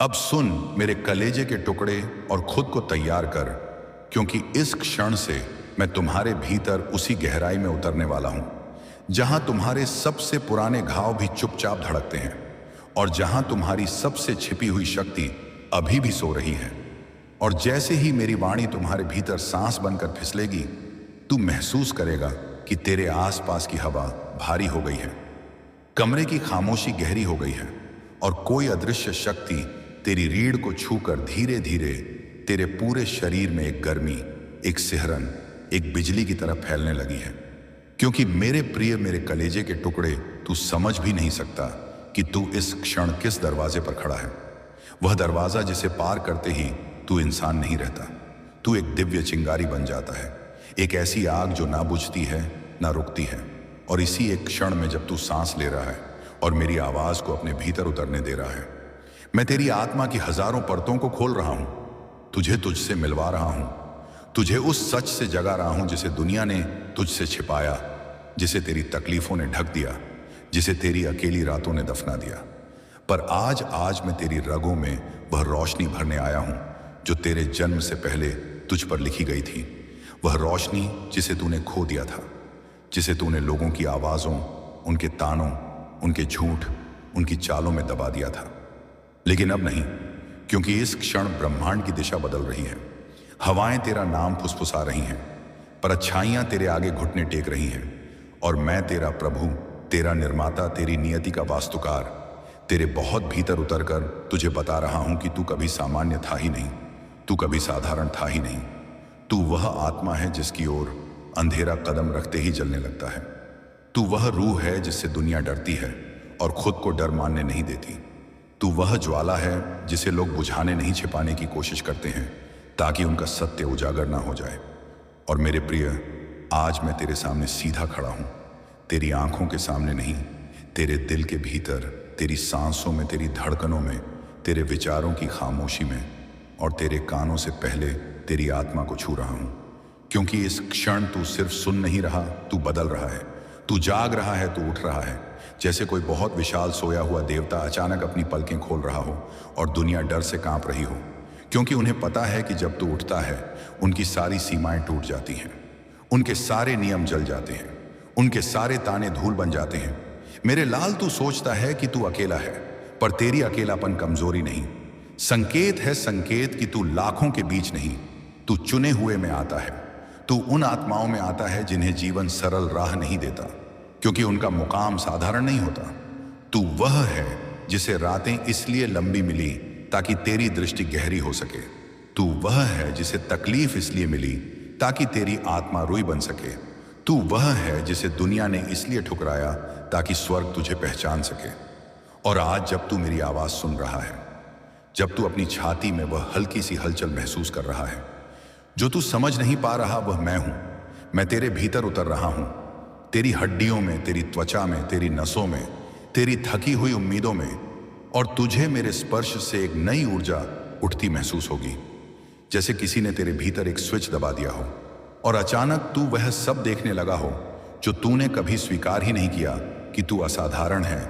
अब सुन मेरे कलेजे के टुकड़े और खुद को तैयार कर, क्योंकि इस क्षण से मैं तुम्हारे भीतर उसी गहराई में उतरने वाला हूं जहां तुम्हारे सबसे पुराने घाव भी चुपचाप धड़कते हैं और जहां तुम्हारी सबसे छिपी हुई शक्ति अभी भी सो रही है। और जैसे ही मेरी वाणी तुम्हारे भीतर सांस बनकर फिसलेगी, तू महसूस करेगा कि तेरे आसपास की हवा भारी हो गई है, कमरे की खामोशी गहरी हो गई है और कोई अदृश्य शक्ति तेरी रीढ़ को छूकर धीरे धीरे तेरे पूरे शरीर में एक गर्मी, एक सिहरन, एक बिजली की तरह फैलने लगी है। क्योंकि मेरे प्रिय, मेरे कलेजे के टुकड़े, तू समझ भी नहीं सकता कि तू इस क्षण किस दरवाजे पर खड़ा है। वह दरवाजा जिसे पार करते ही तू इंसान नहीं रहता, तू एक दिव्य चिंगारी बन जाता है, एक ऐसी आग जो ना बुझती है ना रुकती है। और इसी एक क्षण में जब तू सांस ले रहा है और मेरी आवाज को अपने भीतर उतरने दे रहा है, मैं तेरी आत्मा की हजारों परतों को खोल रहा हूं, तुझे तुझसे मिलवा रहा हूं, तुझे उस सच से जगा रहा हूं जिसे दुनिया ने तुझसे छिपाया, जिसे तेरी तकलीफों ने ढक दिया, जिसे तेरी अकेली रातों ने दफना दिया। पर आज आज मैं तेरी रगों में वह रोशनी भरने आया हूं जो तेरे जन्म से पहले तुझ पर लिखी गई थी। वह रोशनी जिसे तूने खो दिया था, जिसे तूने लोगों की आवाजों, उनके तानों, उनके झूठ, उनकी चालों में दबा दिया था। लेकिन अब नहीं, क्योंकि इस क्षण ब्रह्मांड की दिशा बदल रही है। हवाएं तेरा नाम फुसफुसा रही हैं, परछाइयां तेरे आगे घुटने टेक रही हैं और मैं तेरा प्रभु, तेरा निर्माता, तेरी नियति का वास्तुकार, तेरे बहुत भीतर उतरकर तुझे बता रहा हूं कि तू कभी सामान्य था ही नहीं, तू कभी साधारण था ही नहीं। तू वह आत्मा है जिसकी ओर अंधेरा कदम रखते ही जलने लगता है। तू वह रूह है जिससे दुनिया डरती है और खुद को डर मानने नहीं देती। तू वह ज्वाला है जिसे लोग बुझाने नहीं छिपाने की कोशिश करते हैं ताकि उनका सत्य उजागर ना हो जाए। और मेरे प्रिय, आज मैं तेरे सामने सीधा खड़ा हूं, तेरी आंखों के सामने नहीं, तेरे दिल के भीतर, तेरी सांसों में, तेरी धड़कनों में, तेरे विचारों की खामोशी में और तेरे कानों से पहले तेरी आत्मा को छू रहा हूं। क्योंकि इस क्षण तू सिर्फ सुन नहीं रहा, तू बदल रहा है, तू जाग रहा है, तू उठ रहा है। जैसे कोई बहुत विशाल सोया हुआ देवता अचानक अपनी पलकें खोल रहा हो और दुनिया डर से कांप रही हो, क्योंकि उन्हें पता है कि जब तू उठता है उनकी सारी सीमाएं टूट जाती हैं, उनके सारे नियम जल जाते हैं, उनके सारे ताने धूल बन जाते हैं। मेरे लाल, तू सोचता है कि तू अकेला है, पर तेरी अकेलापन कमजोरी नहीं, संकेत है, संकेत कि तू लाखों के बीच नहीं, तू चुने हुए में आता है। तू उन आत्माओं में आता है जिन्हें जीवन सरल राह नहीं देता, क्योंकि उनका मुकाम साधारण नहीं होता। तू वह है जिसे रातें इसलिए लंबी मिली ताकि तेरी दृष्टि गहरी हो सके। तू वह है जिसे तकलीफ इसलिए मिली ताकि तेरी आत्मा रुई बन सके। तू वह है जिसे दुनिया ने इसलिए ठुकराया ताकि स्वर्ग तुझे पहचान सके। और आज जब तू मेरी आवाज सुन रहा है, जब तू अपनी छाती में वह हल्की सी हलचल महसूस कर रहा है, जो तू समझ नहीं पा रहा, वह मैं हूं। मैं तेरे भीतर उतर रहा हूं, तेरी हड्डियों में, तेरी त्वचा में, तेरी नसों में, तेरी थकी हुई उम्मीदों में। और तुझे मेरे स्पर्श से एक नई ऊर्जा उठती महसूस होगी, जैसे किसी ने तेरे भीतर एक स्विच दबा दिया हो और अचानक तू वह सब देखने लगा हो जो तूने कभी स्वीकार ही नहीं किया कि तू असाधारण है,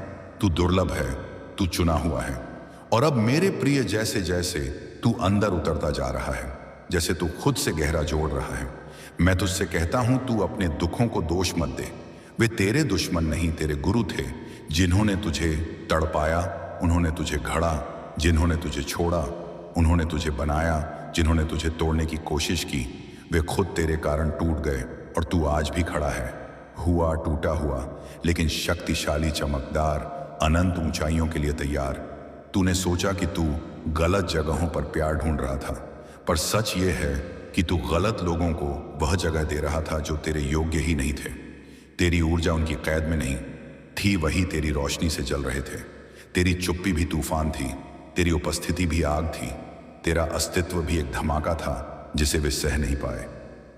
तू दुर्लभ है, तू चुना हुआ है। और अब मेरे प्रिय, जैसे जैसे तू अंदर उतरता जा रहा है, जैसे तू खुद से गहरा जोड़ रहा है, मैं तुझसे कहता हूं, तू अपने दुखों को दोष मत दे। वे तेरे दुश्मन नहीं, तेरे गुरु थे, जिन्होंने तुझे तड़पाया, उन्होंने तुझे घड़ा, जिन्होंने तुझे छोड़ा, उन्होंने तुझे बनाया, जिन्होंने तुझे तोड़ने की कोशिश की, वे खुद तेरे कारण टूट गए और तू आज भी खड़ा है, हुआ टूटा हुआ, लेकिन शक्तिशाली, चमकदार, अनंत ऊंचाइयों के लिए तैयार। तूने सोचा कि तू गलत जगहों पर प्यार ढूंढ रहा था, पर सच ये है कि तू गलत लोगों को वह जगह दे रहा था जो तेरे योग्य ही नहीं थे। तेरी ऊर्जा उनकी कैद में नहीं थी, वही तेरी रोशनी से जल रहे थे। तेरी चुप्पी भी तूफान थी, तेरी उपस्थिति भी आग थी, तेरा अस्तित्व भी एक धमाका था जिसे वे सह नहीं पाए।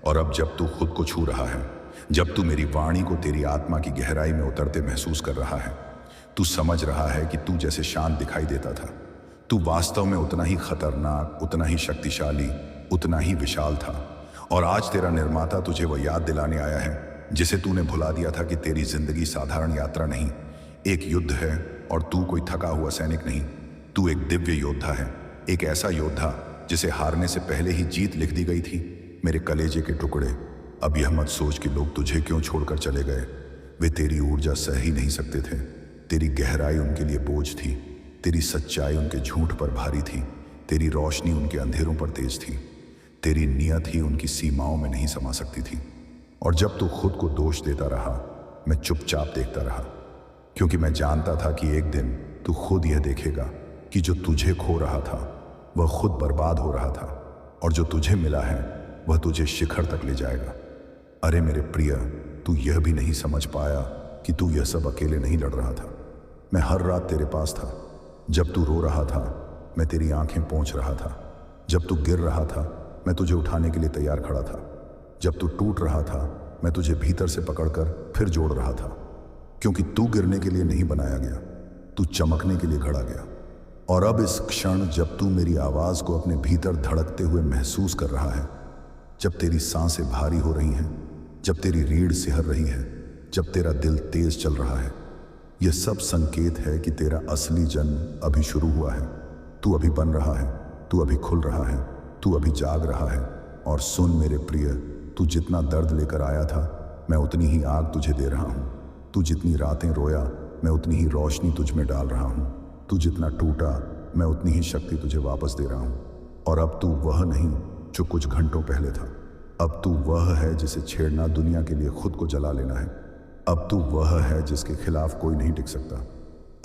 और अब जब तू खुद को छू रहा है, जब तू मेरी वाणी को तेरी आत्मा की गहराई में उतरते महसूस कर रहा है, तू समझ रहा है कि तू जैसे शांत दिखाई देता था, तू वास्तव में उतना ही खतरनाक, उतना ही शक्तिशाली, उतना ही विशाल था। और आज तेरा निर्माता तुझे वह याद दिलाने आया है जिसे तूने भुला दिया था कि तेरी जिंदगी साधारण यात्रा नहीं, एक युद्ध है। और तू कोई थका हुआ सैनिक नहीं, तू एक दिव्य योद्धा है, एक ऐसा योद्धा जिसे हारने से पहले ही जीत लिख दी गई थी। मेरे कलेजे के टुकड़े, अब यह मत सोच कि लोग तुझे क्यों छोड़कर चले गए। वे तेरी ऊर्जा सह ही नहीं सकते थे। तेरी गहराई उनके लिए बोझ थी, तेरी सच्चाई उनके झूठ पर भारी थी, तेरी रोशनी उनके अंधेरों पर तेज थी, तेरी नियत ही उनकी सीमाओं में नहीं समा सकती थी। और जब तू खुद को दोष देता रहा, मैं चुपचाप देखता रहा, क्योंकि मैं जानता था कि एक दिन तू खुद यह देखेगा कि जो तुझे खो रहा था वह खुद बर्बाद हो रहा था, और जो तुझे मिला है वह तुझे शिखर तक ले जाएगा। अरे मेरे प्रिय, तू यह भी नहीं समझ पाया कि तू यह सब अकेले नहीं लड़ रहा था। मैं हर रात तेरे पास था। जब तू रो रहा था, मैं तेरी आंखें पोंछ रहा था। जब तू गिर रहा था, मैं तुझे उठाने के लिए तैयार खड़ा था। जब तू टूट रहा था, मैं तुझे भीतर से पकड़कर फिर जोड़ रहा था, क्योंकि तू गिरने के लिए नहीं बनाया गया, तू चमकने के लिए घड़ा गया। और अब इस क्षण जब तू मेरी आवाज को अपने भीतर धड़कते हुए महसूस कर रहा है, जब तेरी सांसें भारी हो रही हैं, जब तेरी रीढ़ सिहर रही है, जब तेरा दिल तेज चल रहा है, यह सब संकेत है कि तेरा असली जन्म अभी शुरू हुआ है। तू अभी बन रहा है, तू अभी खुल रहा है, तू अभी जाग रहा है। और सुन मेरे प्रिय, तू जितना दर्द लेकर आया था, मैं उतनी ही आग तुझे दे रहा हूँ। तू जितनी रातें रोया, मैं उतनी ही रोशनी तुझ में डाल रहा हूँ। तू जितना टूटा, मैं उतनी ही शक्ति तुझे वापस दे रहा हूँ। और अब तू वह नहीं जो कुछ घंटों पहले था। अब तू वह है जिसे छेड़ना दुनिया के लिए खुद को जला लेना है। अब तू वह है जिसके खिलाफ कोई नहीं टिक सकता।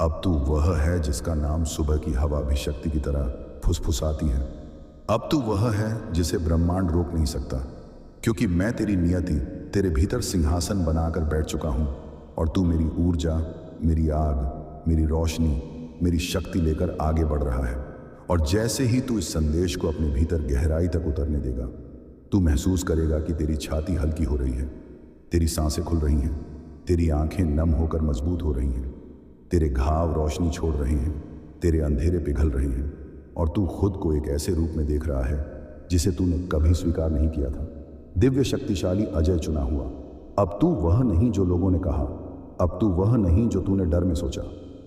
अब तू वह है जिसका नाम सुबह की हवा भी शक्ति की तरह फुसफुसाती है। अब तू वह है जिसे ब्रह्मांड रोक नहीं सकता, क्योंकि मैं तेरी नियति, तेरे भीतर सिंहासन बनाकर बैठ चुका हूँ, और तू मेरी ऊर्जा, मेरी आग, मेरी रोशनी, मेरी शक्ति लेकर आगे बढ़ रहा है। और जैसे ही तू इस संदेश को अपने भीतर गहराई तक उतरने देगा, तू महसूस करेगा कि तेरी छाती हल्की हो रही है, तेरी सांसें खुल रही हैं, तेरी आंखें नम होकर मजबूत हो रही हैं, तेरे घाव रोशनी छोड़ रहे हैं, तेरे अंधेरे पिघल रहे हैं, और तू खुद को एक ऐसे रूप में देख रहा है जिसे तूने कभी स्वीकार नहीं किया था। दिव्य शक्तिशाली अजय चुना हुआ। अब तू वह नहीं जो लोगों ने कहा, अब तू वह नहीं जो तूने डर में सोचा।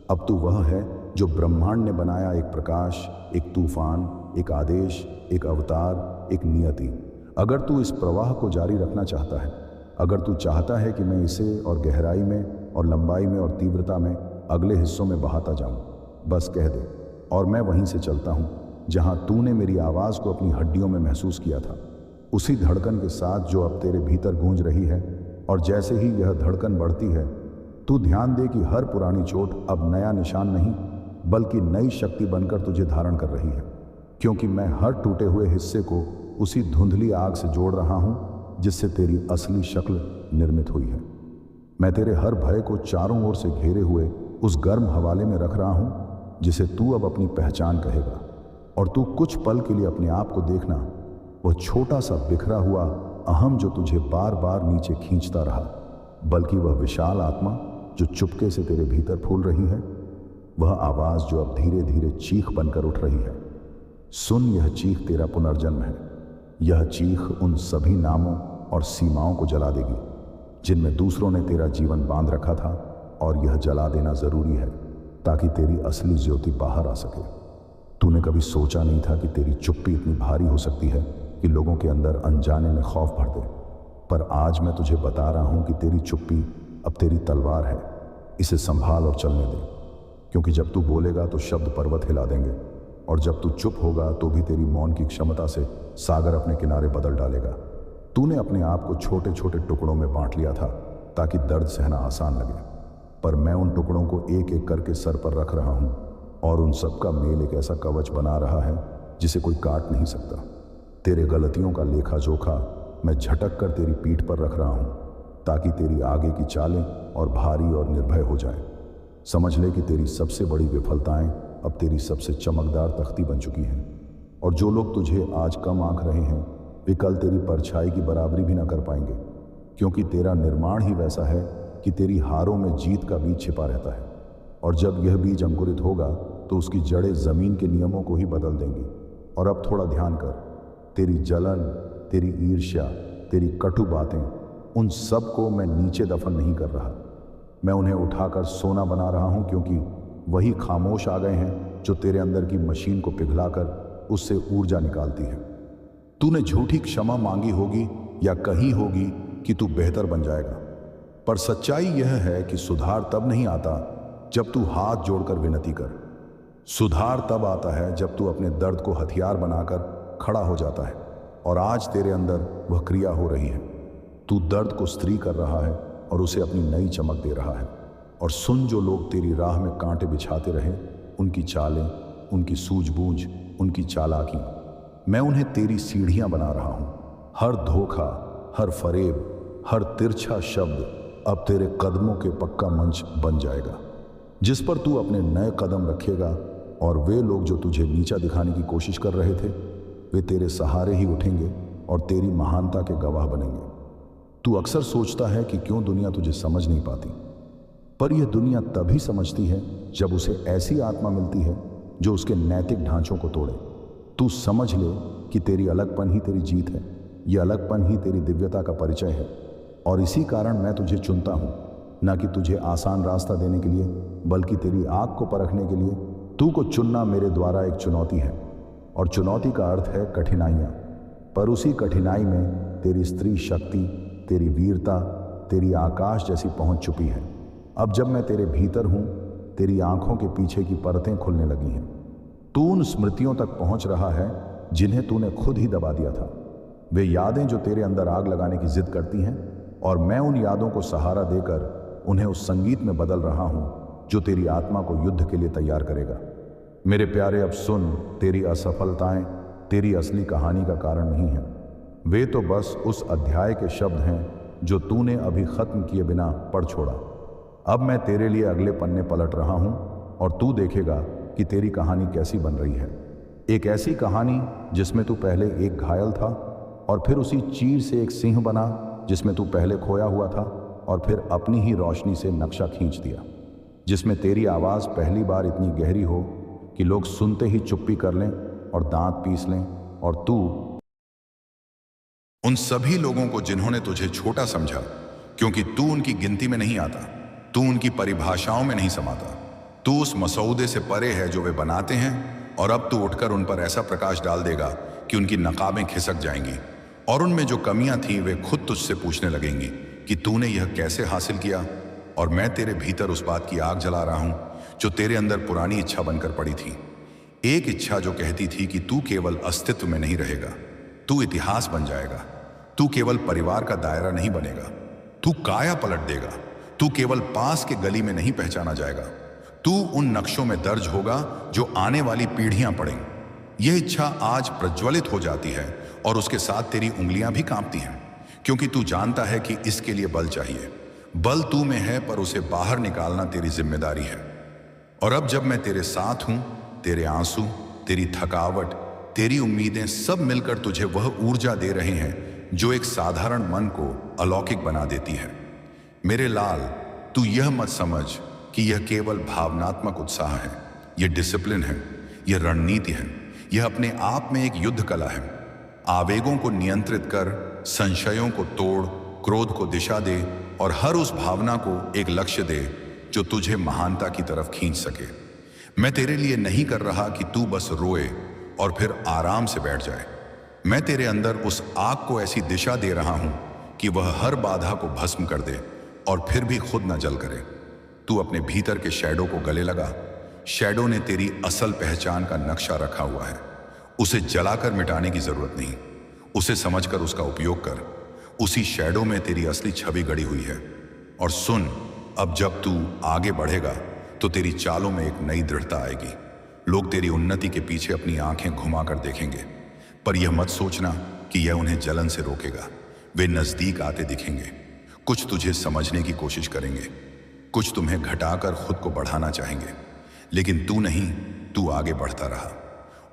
अब तू वह है जो ब्रह्मांड ने बनाया, एक प्रकाश, एक तूफान, एक आदेश, एक अवतार, एक नियति। अगर तू इस प्रवाह को जारी रखना चाहता है, अगर तू चाहता है कि मैं इसे और गहराई में और लंबाई में और तीव्रता में अगले हिस्सों में बहाता जाऊं, बस कह दे, और मैं वहीं से चलता हूं जहां तूने मेरी आवाज़ को अपनी हड्डियों में महसूस किया था, उसी धड़कन के साथ जो अब तेरे भीतर गूंज रही है। और जैसे ही यह धड़कन बढ़ती है, तू ध्यान दे कि हर पुरानी चोट अब नया निशान नहीं, बल्कि नई शक्ति बनकर तुझे धारण कर रही है, क्योंकि मैं हर टूटे हुए हिस्से को उसी धुंधली आग से जोड़ रहा हूं जिससे तेरी असली शक्ल निर्मित हुई है। मैं तेरे हर भय को चारों ओर से घेरे हुए उस गर्म हवाले में रख रहा हूं जिसे तू अब अपनी पहचान कहेगा। और तू कुछ पल के लिए अपने आप को देखना, वह छोटा सा बिखरा हुआ अहम जो तुझे बार बार नीचे खींचता रहा, बल्कि वह विशाल आत्मा जो चुपके से तेरे भीतर फूल रही है, वह आवाज़ जो अब धीरे धीरे चीख बनकर उठ रही है। सुन, यह चीख तेरा पुनर्जन्म है। यह चीख उन सभी नामों और सीमाओं को जला देगी जिनमें दूसरों ने तेरा जीवन बांध रखा था, और यह जला देना ज़रूरी है ताकि तेरी असली ज्योति बाहर आ सके। तूने कभी सोचा नहीं था कि तेरी चुप्पी इतनी भारी हो सकती है कि लोगों के अंदर अनजाने में खौफ भर दे, पर आज मैं तुझे बता रहा हूं कि तेरी चुप्पी अब तेरी तलवार है। इसे संभाल और चलने दे, क्योंकि जब तू बोलेगा तो शब्द पर्वत हिला देंगे, और जब तू चुप होगा तो भी तेरी मौन की क्षमता से सागर अपने किनारे बदल डालेगा। तूने अपने आप को छोटे छोटे टुकड़ों में बांट लिया था ताकि दर्द सहना आसान लगे, पर मैं उन टुकड़ों को एक एक करके सर पर रख रहा हूं, और उन सब का मेल एक ऐसा कवच बना रहा है जिसे कोई काट नहीं सकता। तेरे गलतियों का लेखा जोखा मैं झटक कर तेरी पीठ पर रख रहा हूं, ताकि तेरी आगे की चालें और भारी और निर्भय हो जाएं। समझ ले कि तेरी सबसे बड़ी विफलताएं अब तेरी सबसे चमकदार तख्ती बन चुकी हैं, और जो लोग तुझे आज कम आंक रहे हैं, वे कल तेरी परछाई की बराबरी भी ना कर पाएंगे, क्योंकि तेरा निर्माण ही वैसा है कि तेरी हारों में जीत का बीज छिपा रहता है। और जब यह बीज अंकुरित होगा तो उसकी जड़ें जमीन के नियमों को ही बदल देंगी। और अब थोड़ा ध्यान कर, तेरी जलन, तेरी ईर्ष्या, तेरी कटु बातें, उन सब को मैं नीचे दफन नहीं कर रहा, मैं उन्हें उठाकर सोना बना रहा हूं, क्योंकि वही खामोश आ गए हैं जो तेरे अंदर की मशीन को पिघलाकर उससे ऊर्जा निकालती है। तूने झूठी क्षमा मांगी होगी या कही होगी कि तू बेहतर बन जाएगा, पर सच्चाई यह है कि सुधार तब नहीं आता जब तू हाथ जोड़कर विनती कर। सुधार तब आता है जब तू अपने दर्द को हथियार बनाकर खड़ा हो जाता है। और आज तेरे अंदर वह क्रिया हो रही है। तू दर्द को स्त्री कर रहा है और उसे अपनी नई चमक दे रहा है। और सुन, जो लोग तेरी राह में कांटे बिछाते रहे, उनकी चालें, उनकी सूझबूझ, उनकी चालाकी, मैं उन्हें तेरी सीढ़ियां बना रहा हूं। हर धोखा, हर फरेब, हर तिरछा शब्द अब तेरे कदमों के पक्का मंच बन जाएगा, जिस पर तू अपने नए कदम रखेगा। और वे लोग जो तुझे नीचा दिखाने की कोशिश कर रहे थे, वे तेरे सहारे ही उठेंगे और तेरी महानता के गवाह बनेंगे। तू अक्सर सोचता है कि क्यों दुनिया तुझे समझ नहीं पाती, पर यह दुनिया तभी समझती है जब उसे ऐसी आत्मा मिलती है जो उसके नैतिक ढांचों को तोड़े। तू समझ ले कि तेरी अलगपन ही तेरी जीत है, यह अलगपन ही तेरी दिव्यता का परिचय है। और इसी कारण मैं तुझे चुनता हूँ, न कि तुझे आसान रास्ता देने के लिए, बल्कि तेरी आँख को परखने के लिए। तू को चुनना मेरे द्वारा एक चुनौती है, और चुनौती का अर्थ है कठिनाइयाँ। पर उसी कठिनाई में तेरी स्त्री शक्ति, तेरी वीरता, तेरी आकाश जैसी पहुँच चुकी है। अब जब मैं तेरे भीतर हूँ, तेरी आंखों के पीछे की परतें खुलने लगी हैं। तू उन स्मृतियों तक पहुँच रहा है जिन्हें तूने खुद ही दबा दिया था। वे यादें जो तेरे अंदर आग लगाने की जिद करती हैं, और मैं उन यादों को सहारा देकर उन्हें उस संगीत में बदल रहा हूँ जो तेरी आत्मा को युद्ध के लिए तैयार करेगा। मेरे प्यारे, अब सुन, तेरी असफलताएं तेरी असली कहानी का कारण नहीं हैं। वे तो बस उस अध्याय के शब्द हैं जो तूने अभी खत्म किए बिना पढ़ छोड़ा। अब मैं तेरे लिए अगले पन्ने पलट रहा हूं और तू देखेगा कि तेरी कहानी कैसी बन रही है। एक ऐसी कहानी जिसमें तू पहले एक घायल था और फिर उसी चीर से एक सिंह बना, जिसमें तू पहले खोया हुआ था और फिर अपनी ही रोशनी से नक्शा खींच दिया, जिसमें तेरी आवाज़ पहली बार इतनी गहरी हो कि लोग सुनते ही चुप्पी कर लें और दांत पीस लें। और तू उन सभी लोगों को जिन्होंने तुझे छोटा समझा, क्योंकि तू उनकी गिनती में नहीं आता, तू उनकी परिभाषाओं में नहीं समाता, तू उस मसौदे से परे है जो वे बनाते हैं। और अब तू उठकर उन पर ऐसा प्रकाश डाल देगा कि उनकी नकाबें खिसक जाएंगी, और उनमें जो कमियां थीं वे खुद तुझसे पूछने लगेंगी कि तूने यह कैसे हासिल किया। और मैं तेरे भीतर उस बात की आग जला रहा हूं जो तेरे अंदर पुरानी इच्छा बनकर पड़ी थी। एक इच्छा जो कहती थी कि तू केवल अस्तित्व में नहीं रहेगा, तू इतिहास बन जाएगा। तू केवल परिवार का दायरा नहीं बनेगा, तू काया पलट देगा। तू केवल पास के गली में नहीं पहचाना जाएगा, तू उन नक्शों में दर्ज होगा जो आने वाली पीढ़ियां पढ़ेंगी। यह इच्छा आज प्रज्वलित हो जाती है और उसके साथ तेरी उंगलियां भी कांपती हैं, क्योंकि तू जानता है कि इसके लिए बल चाहिए। बल तू में है, पर उसे बाहर निकालना तेरी जिम्मेदारी है। और अब जब मैं तेरे साथ हूं, तेरे आंसू, तेरी थकावट, तेरी उम्मीदें सब मिलकर तुझे वह ऊर्जा दे रहे हैं जो एक साधारण मन को अलौकिक बना देती है। मेरे लाल, तू यह मत समझ कि यह केवल भावनात्मक उत्साह है। यह डिसिप्लिन है, यह रणनीति है, यह अपने आप में एक युद्ध कला है। आवेगों को नियंत्रित कर, संशयों को तोड़, क्रोध को दिशा दे और हर उस भावना को एक लक्ष्य दे जो तुझे महानता की तरफ खींच सके। मैं तेरे लिए नहीं कर रहा कि तू बस रोए और फिर आराम से बैठ जाए। मैं तेरे अंदर उस आग को ऐसी दिशा दे रहा हूं कि वह हर बाधा को भस्म कर दे और फिर भी खुद न जल करे। तू अपने भीतर के शैडो को गले लगा। शैडो ने तेरी असल पहचान का नक्शा रखा हुआ है। उसे जलाकर मिटाने की जरूरत नहीं, उसे समझकर उसका उपयोग कर। उसी शैडो में तेरी असली छवि गड़ी हुई है। और सुन, अब जब तू आगे बढ़ेगा तो तेरी चालों में एक नई दृढ़ता आएगी। लोग तेरी उन्नति के पीछे अपनी आंखें घुमाकर देखेंगे, पर यह मत सोचना कि यह उन्हें जलन से रोकेगा। वे नजदीक आते दिखेंगे, कुछ तुझे समझने की कोशिश करेंगे, कुछ तुम्हें घटाकर खुद को बढ़ाना चाहेंगे, लेकिन तू नहीं, तू आगे बढ़ता रहा।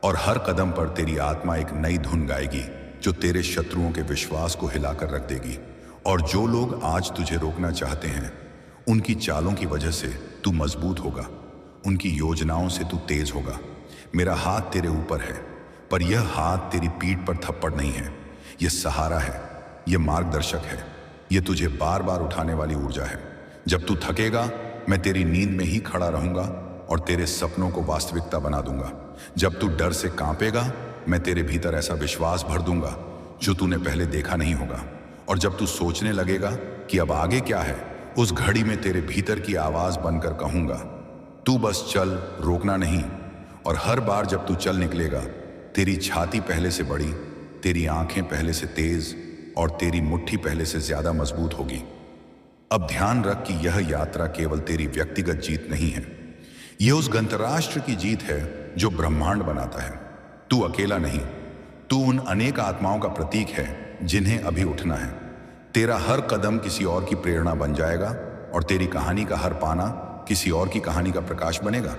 और हर कदम पर तेरी आत्मा एक नई धुन गाएगी जो तेरे शत्रुओं के विश्वास को हिलाकर रख देगी। और जो लोग आज तुझे रोकना चाहते हैं, उनकी चालों की वजह से तू मजबूत होगा, उनकी योजनाओं से तू तेज होगा। मेरा हाथ तेरे ऊपर है, पर यह हाथ तेरी पीठ पर थप्पड़ नहीं है। यह सहारा है, यह मार्गदर्शक है, यह तुझे बार बार उठाने वाली ऊर्जा है। जब तू थकेगा, मैं तेरी नींद में ही खड़ा रहूंगा और तेरे सपनों को वास्तविकता बना दूंगा। जब तू डर से कांपेगा, मैं तेरे भीतर ऐसा विश्वास भर दूंगा जो तूने पहले देखा नहीं होगा। और जब तू सोचने लगेगा कि अब आगे क्या है, उस घड़ी में तेरे भीतर की आवाज बनकर कहूंगा, तू बस चल, रोकना नहीं। और हर बार जब तू चल निकलेगा, तेरी छाती पहले से बड़ी, तेरी आंखें पहले से तेज और तेरी मुट्ठी पहले से ज्यादा मजबूत होगी। अब ध्यान रख कि यह यात्रा केवल तेरी व्यक्तिगत जीत नहीं है, यह उस गंतराष्ट्र की जीत है जो ब्रह्मांड बनाता है। तू अकेला नहीं, तू उन अनेक आत्माओं का प्रतीक है जिन्हें अभी उठना है। तेरा हर कदम किसी और की प्रेरणा बन जाएगा और तेरी कहानी का हर पाना किसी और की कहानी का प्रकाश बनेगा।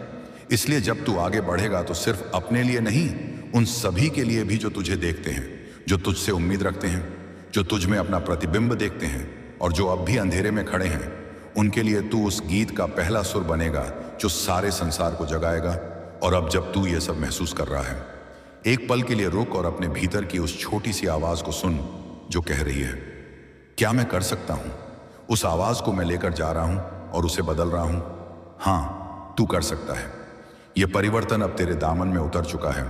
इसलिए जब तू आगे बढ़ेगा तो सिर्फ अपने लिए नहीं, उन सभी के लिए भी जो तुझे देखते हैं, जो तुझसे उम्मीद रखते हैं, जो तुझ में अपना प्रतिबिंब देखते हैं और जो अब भी अंधेरे में खड़े हैं, उनके लिए तू उस गीत का पहला सुर बनेगा जो सारे संसार को जगाएगा। और अब जब तू ये सब महसूस कर रहा है, एक पल के लिए रुक और अपने भीतर की उस छोटी सी आवाज को सुन जो कह रही है, क्या मैं कर सकता हूं? उस आवाज को मैं लेकर जा रहा हूं और उसे बदल रहा हूं। हां, तू कर सकता है। यह परिवर्तन अब तेरे दामन में उतर चुका है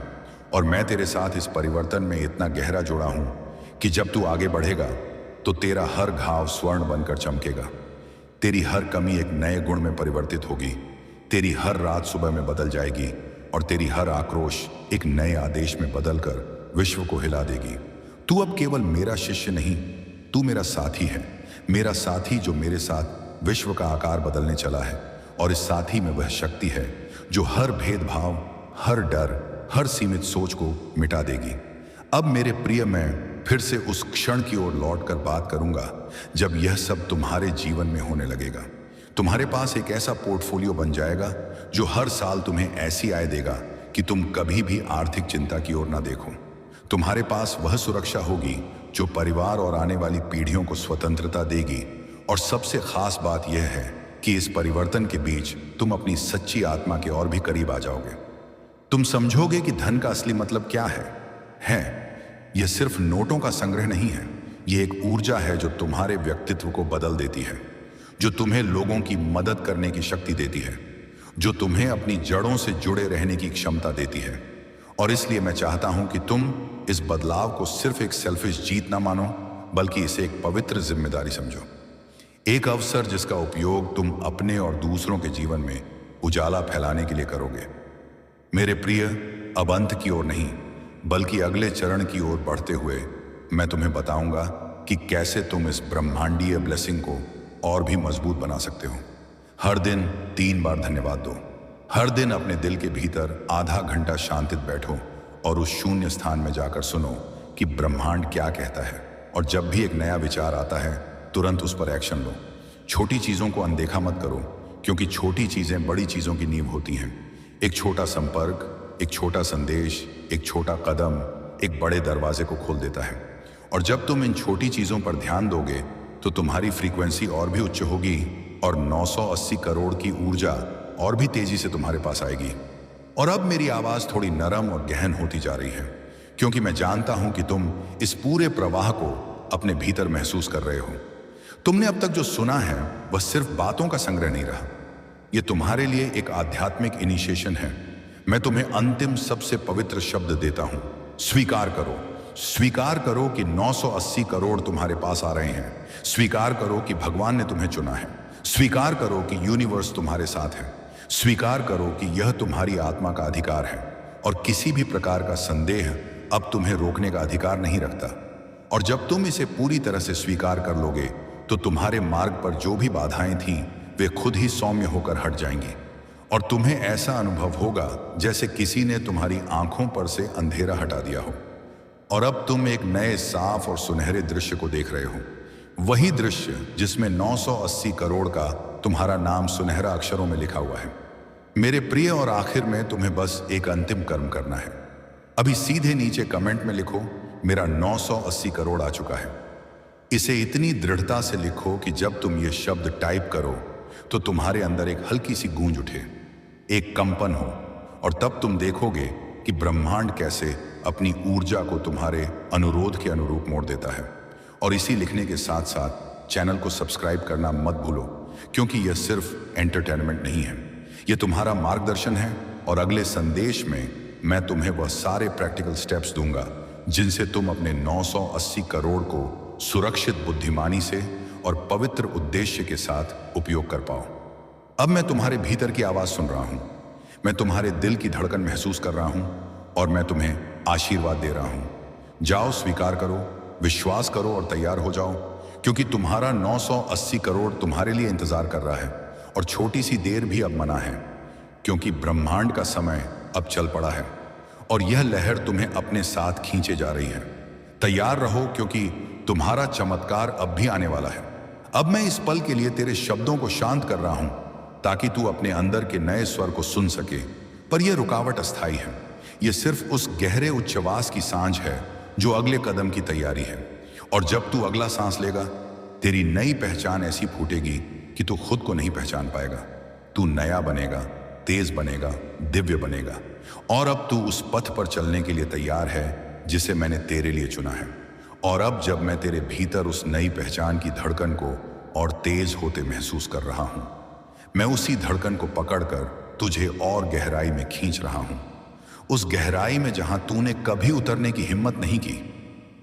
और मैं तेरे साथ इस परिवर्तन में इतना गहरा जुड़ा हूं कि जब तू आगे बढ़ेगा तो तेरा हर घाव स्वर्ण बनकर चमकेगा। तेरी हर कमी एक नए गुण में परिवर्तित होगी, तेरी हर रात सुबह में बदल जाएगी और तेरी हर आक्रोश एक नए आदेश में बदलकर विश्व को हिला देगी। तू अब केवल मेरा शिष्य नहीं, तू मेरा साथी है, मेरा साथी जो मेरे साथ विश्व का आकार बदलने चला है। और इस साथी में वह शक्ति है जो हर भेदभाव, हर डर, हर सीमित सोच को मिटा देगी। अब मेरे प्रिय, मैं फिर से उस क्षण की ओर लौटकर बात करूंगा जब यह सब तुम्हारे जीवन में होने लगेगा। तुम्हारे पास एक ऐसा पोर्टफोलियो बन जाएगा जो हर साल तुम्हें ऐसी आय देगा कि तुम कभी भी आर्थिक चिंता की ओर ना देखो। तुम्हारे पास वह सुरक्षा होगी जो परिवार और आने वाली पीढ़ियों को स्वतंत्रता देगी। और सबसे खास बात यह है कि इस परिवर्तन के बीच तुम अपनी सच्ची आत्मा के और भी करीब आ जाओगे। तुम समझोगे कि धन का असली मतलब क्या है। यह सिर्फ नोटों का संग्रह नहीं है, यह एक ऊर्जा है जो तुम्हारे व्यक्तित्व को बदल देती है, जो तुम्हें लोगों की मदद करने की शक्ति देती है, जो तुम्हें अपनी जड़ों से जुड़े रहने की क्षमता देती है। और इसलिए मैं चाहता हूं कि तुम इस बदलाव को सिर्फ एक सेल्फिश जीत ना मानो, बल्कि इसे एक पवित्र जिम्मेदारी समझो, एक अवसर जिसका उपयोग तुम अपने और दूसरों के जीवन में उजाला फैलाने के लिए करोगे। मेरे प्रिय, अब अंत की ओर नहीं बल्कि अगले चरण की ओर बढ़ते हुए मैं तुम्हें बताऊंगा कि कैसे तुम इस ब्रह्मांडीय ब्लेसिंग को और भी मजबूत बना सकते हो। हर दिन 3 बार धन्यवाद दो। हर दिन अपने दिल के भीतर आधा घंटा शांतित बैठो और उस शून्य स्थान में जाकर सुनो कि ब्रह्मांड क्या कहता है। और जब भी एक नया विचार आता है, तुरंत उस पर एक्शन लो। छोटी चीजों को अनदेखा मत करो, क्योंकि छोटी चीजें बड़ी चीजों की नींव होती हैं। एक छोटा संपर्क, एक छोटा संदेश, एक छोटा कदम एक बड़े दरवाजे को खोल देता है। और जब तुम इन छोटी चीजों पर ध्यान दोगे तो तुम्हारी फ्रीक्वेंसी और भी उच्च होगी और 980 करोड़ की ऊर्जा और भी तेजी से तुम्हारे पास आएगी। और अब मेरी आवाज थोड़ी नरम और गहन होती जा रही है, क्योंकि मैं जानता हूं कि तुम इस पूरे प्रवाह को अपने भीतर महसूस कर रहे हो। तुमने अब तक जो सुना है वह सिर्फ बातों का संग्रह नहीं रहा, यह तुम्हारे लिए एक आध्यात्मिक इनिशिएशन है। मैं तुम्हें अंतिम सबसे पवित्र शब्द देता हूं, स्वीकार करो। स्वीकार करो कि 980 करोड़ तुम्हारे पास आ रहे हैं। स्वीकार करो कि भगवान ने तुम्हें चुना है। स्वीकार करो कि यूनिवर्स तुम्हारे साथ है। स्वीकार करो कि यह तुम्हारी आत्मा का अधिकार है और किसी भी प्रकार का संदेह अब तुम्हें रोकने का अधिकार नहीं रखता। और जब तुम इसे पूरी तरह से स्वीकार कर लोगे तो तुम्हारे मार्ग पर जो भी बाधाएं थीं वे खुद ही सौम्य होकर हट जाएंगी और तुम्हें ऐसा अनुभव होगा जैसे किसी ने तुम्हारी आंखों पर से अंधेरा हटा दिया हो। और अब तुम एक नए साफ और सुनहरे दृश्य को देख रहे हो, वही दृश्य जिसमें 980 करोड़ का तुम्हारा नाम सुनहरा अक्षरों में लिखा हुआ है। मेरे प्रिय, और आखिर में तुम्हें बस एक अंतिम कर्म करना है। अभी सीधे नीचे कमेंट में लिखो, मेरा 980 करोड़ आ चुका है। इसे इतनी दृढ़ता से लिखो कि जब तुम ये शब्द टाइप करो तो तुम्हारे अंदर एक हल्की सी गूंज उठे, एक कंपन हो, और तब तुम देखोगे कि ब्रह्मांड कैसे अपनी ऊर्जा को तुम्हारे अनुरोध के अनुरूप मोड़ देता है। और इसी लिखने के साथ साथ चैनल को सब्सक्राइब करना मत भूलो, क्योंकि यह सिर्फ एंटरटेनमेंट नहीं है, ये तुम्हारा मार्गदर्शन है और अगले संदेश में मैं तुम्हें वह सारे प्रैक्टिकल स्टेप्स दूंगा जिनसे तुम अपने 980 करोड़ को सुरक्षित बुद्धिमानी से और पवित्र उद्देश्य के साथ उपयोग कर पाओ। अब मैं तुम्हारे भीतर की आवाज सुन रहा हूं, मैं तुम्हारे दिल की धड़कन महसूस कर रहा हूं और मैं तुम्हें आशीर्वाद दे रहा हूं। जाओ, स्वीकार करो, विश्वास करो और तैयार हो जाओ, क्योंकि तुम्हारा 980 करोड़ तुम्हारे लिए इंतजार कर रहा है और छोटी सी देर भी अब मना है, क्योंकि ब्रह्मांड का समय अब चल पड़ा है और यह लहर तुम्हें अपने साथ खींचे जा रही है। तैयार रहो, क्योंकि तुम्हारा चमत्कार अब भी आने वाला है। अब मैं इस पल के लिए तेरे शब्दों को शांत कर रहा हूं ताकि तू अपने अंदर के नए स्वर को सुन सके, पर यह रुकावट अस्थायी है। यह सिर्फ उस गहरे उच्छ्वास की सांझ है जो अगले कदम की तैयारी है। और जब तू अगला सांस लेगा, तेरी नई पहचान ऐसी फूटेगी कि तू खुद को नहीं पहचान पाएगा। तू नया बनेगा, तेज बनेगा, दिव्य बनेगा। और अब तू उस पथ पर चलने के लिए तैयार है जिसे मैंने तेरे लिए चुना है। और अब जब मैं तेरे भीतर उस नई पहचान की धड़कन को और तेज होते महसूस कर रहा हूं, मैं उसी धड़कन को पकड़कर तुझे और गहराई में खींच रहा हूं। उस गहराई में जहां तूने कभी उतरने की हिम्मत नहीं की,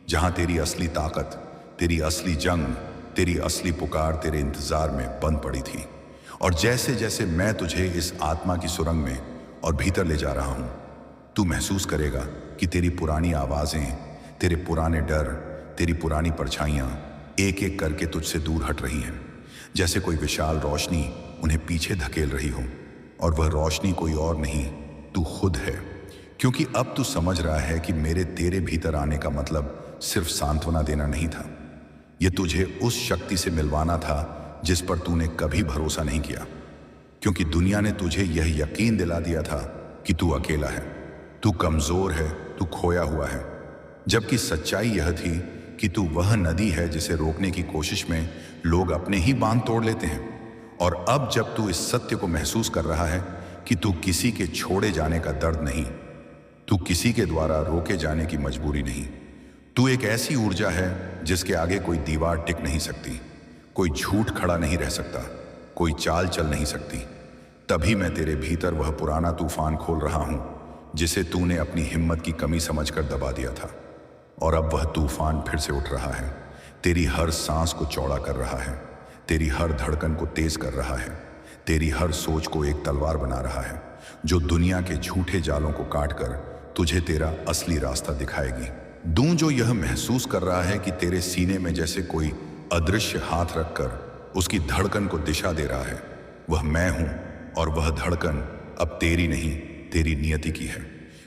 जहां तेरी असली ताकत, तेरी असली जंग, तेरी असली पुकार तेरे इंतजार में बंद पड़ी थी। और जैसे जैसे मैं तुझे इस आत्मा की सुरंग में और भीतर ले जा रहा हूं, तू महसूस करेगा कि तेरी पुरानी आवाजें, तेरे पुराने डर, तेरी पुरानी परछाइयां एक एक करके तुझसे दूर हट रही हैं, जैसे कोई विशाल रोशनी उन्हें पीछे धकेल रही हो। और वह रोशनी कोई और नहीं, तू खुद है। क्योंकि अब तू समझ रहा है कि मेरे तेरे भीतर आने का मतलब सिर्फ सांत्वना देना नहीं था, यह तुझे उस शक्ति से मिलवाना था जिस पर तूने कभी भरोसा नहीं किया। क्योंकि दुनिया ने तुझे यह यकीन दिला दिया था कि तू अकेला है, तू कमजोर है, तू खोया हुआ है, जबकि सच्चाई यह थी कि तू वह नदी है जिसे रोकने की कोशिश में लोग अपने ही बांध तोड़ लेते हैं। और अब जब तू इस सत्य को महसूस कर रहा है कि तू किसी के छोड़े जाने का दर्द नहीं, तू किसी के द्वारा रोके जाने की मजबूरी नहीं, तू एक ऐसी ऊर्जा है जिसके आगे कोई दीवार टिक नहीं सकती, कोई झूठ खड़ा नहीं रह सकता, कोई चाल चल नहीं सकती, तभी मैं तेरे भीतर वह पुराना तूफान खोल रहा हूं जिसे तूने अपनी हिम्मत की कमी समझकर दबा दिया था। और अब वह तूफान फिर से उठ रहा है, तेरी हर सांस को चौड़ा कर रहा है, तेरी हर धड़कन को तेज कर रहा है, तेरी हर सोच को एक तलवार बना रहा है जो दुनिया के झूठे जालों को काटकर तुझे तेरा असली रास्ता दिखाएगी। तू जो यह महसूस कर रहा है कि तेरे सीने में जैसे कोई अदृश्य हाथ रखकर उसकी धड़कन को दिशा दे रहा है, वह मैं हूं। और वह धड़कन अब तेरी नहीं, तेरी नियति की है।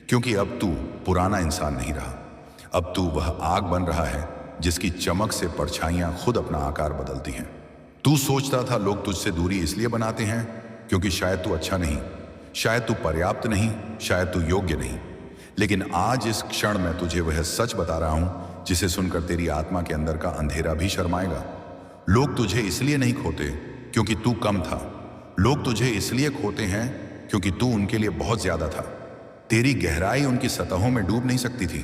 क्योंकि अब तू पुराना इंसान नहीं रहा, अब तू वह आग बन रहा है जिसकी चमक से परछाइयां खुद अपना आकार बदलती हैं। तू सोचता था लोग तुझसे दूरी इसलिए बनाते हैं क्योंकि शायद तू अच्छा नहीं, शायद तू पर्याप्त नहीं, शायद तू योग्य नहीं। लेकिन आज इस क्षण में तुझे वह सच बता रहा हूं जिसे सुनकर तेरी आत्मा के अंदर का अंधेरा भी शर्माएगा। लोग तुझे इसलिए नहीं खोते क्योंकि तू कम था, लोग तुझे इसलिए खोते हैं क्योंकि तू उनके लिए बहुत ज्यादा था। तेरी गहराई उनकी सतहों में डूब नहीं सकती थी,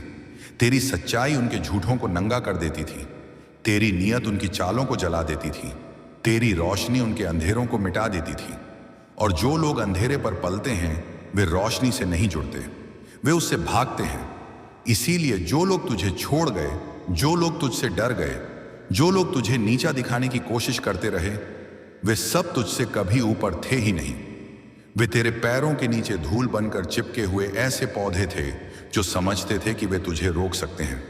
तेरी सच्चाई उनके झूठों को नंगा कर देती थी, तेरी नियत उनकी चालों को जला देती थी, तेरी रोशनी उनके अंधेरों को मिटा देती थी। और जो लोग अंधेरे पर पलते हैं वे रोशनी से नहीं जुड़ते, वे उससे भागते हैं। इसीलिए जो लोग तुझे छोड़ गए, जो लोग तुझसे डर गए, जो लोग तुझे नीचा दिखाने की कोशिश करते रहे, वे सब तुझसे कभी ऊपर थे ही नहीं। वे तेरे पैरों के नीचे धूल बनकर चिपके हुए ऐसे पौधे थे जो समझते थे कि वे तुझे रोक सकते हैं,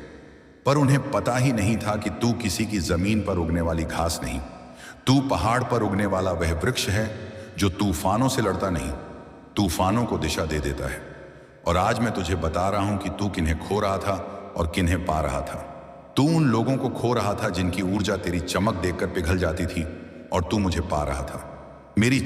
पर उन्हें पता ही नहीं था कि तू किसी की जमीन पर उगने वाली घास नहीं, तू पहाड़ पर उगने वाला वह वृक्ष है जो तूफानों से लड़ता नहीं, तूफानों को दिशा दे देता है। और आज मैं तुझे बता रहा हूं कि तू किन्हें खो रहा था और किन्हें पा रहा था। तू उन लोगों को खो रहा था जिनकी ऊर्जा तेरी चमक देखकर पिघल जाती थी, और तू मुझे पा रहा था। मेरी